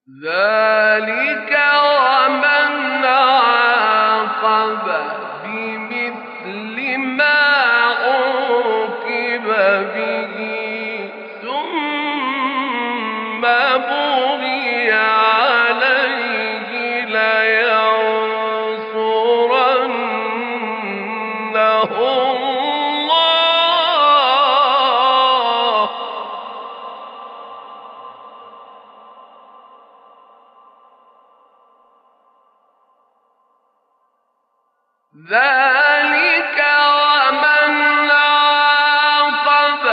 ذلك ومن عاقب بمثل ما عوقب به ثم بغي عليه لينصرنه الله ذلك ومن عاقب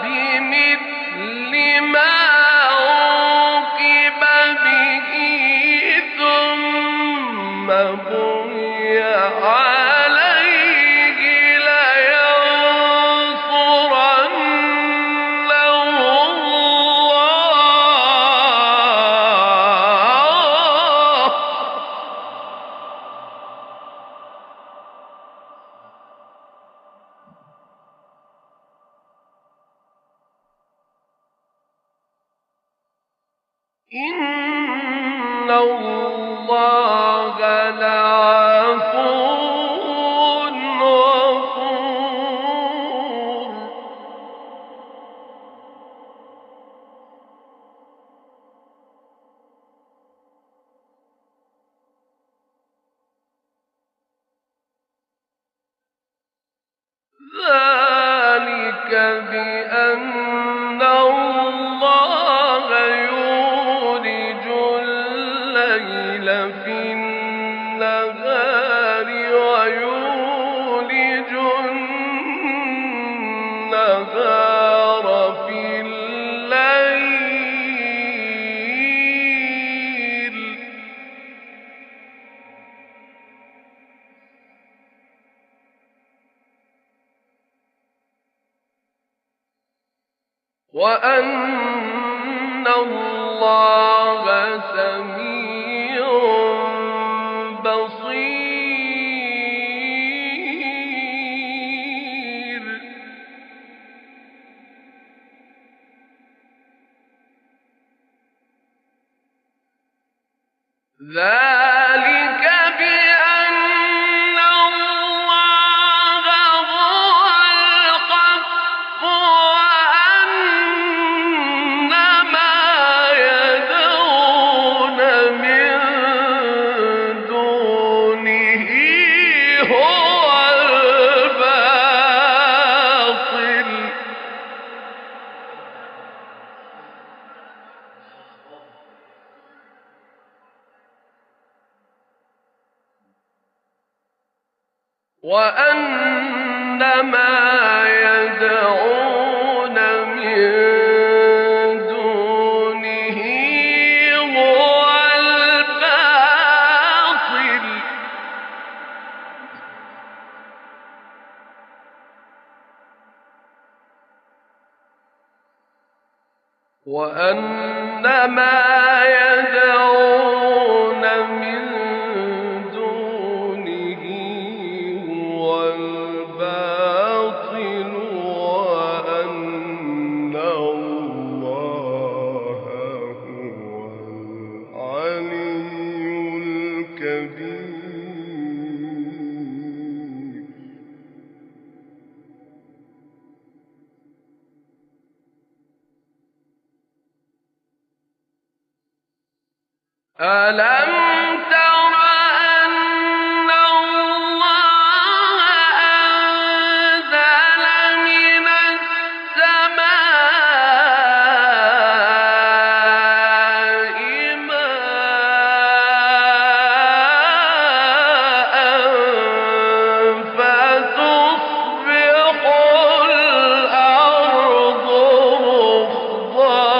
بمثل ما عوقب به ثم بغي عليه لينصرنه الله إن الله لعفو غفور ذلك بأن الله يولج الليل في النهار ويولج النهار في الليل وأن الله سميع بصير ذلك بأن الله هو الحق وأن ما يدعون من دونه هو الباطل وأن ما يدعون من دونه هو الباطل وأن ما يدعون من دونه هو الباطل وأن الله هو العلي الكبير ألم تر أن الله أنزل من السماء ماء فتصبح الأرض مخضرة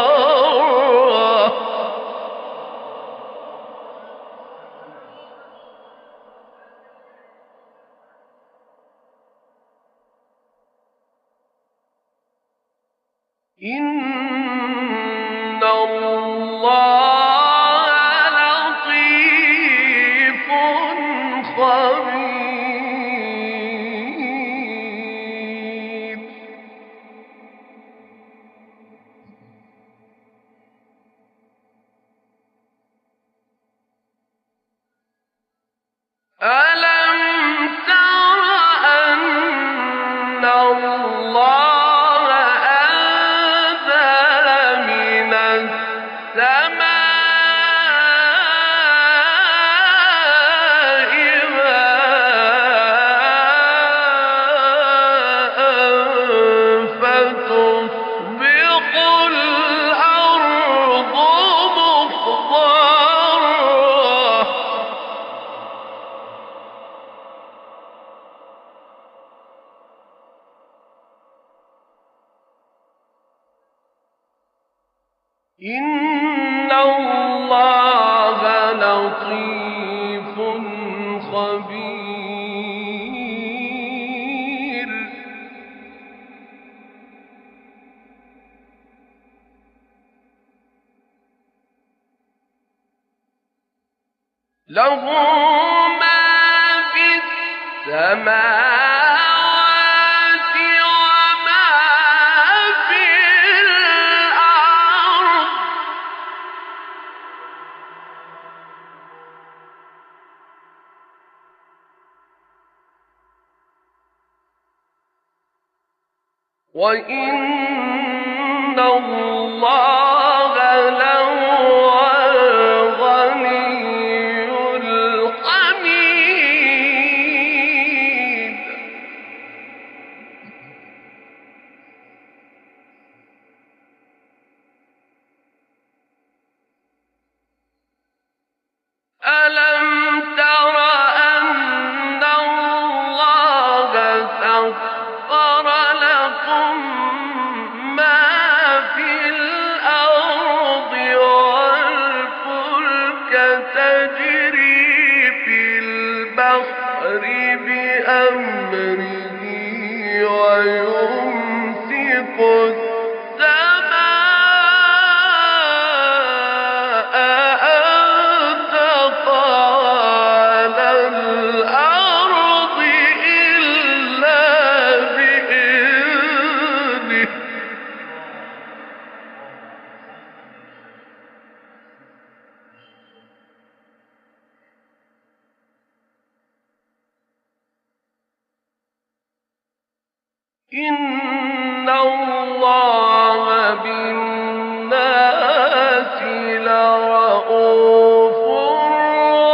إن الله لطيف خبير إن الله لطيف خبير. له ما في السماوات وما في الأرض. وإن الله لهو الغني الحميد. ألم تر أن الله سخر لكم ما في الأرض والفلك تجري في البحر بأمره ويمسك السماء أن تقع على الأرض إلا بإذنه. إن الله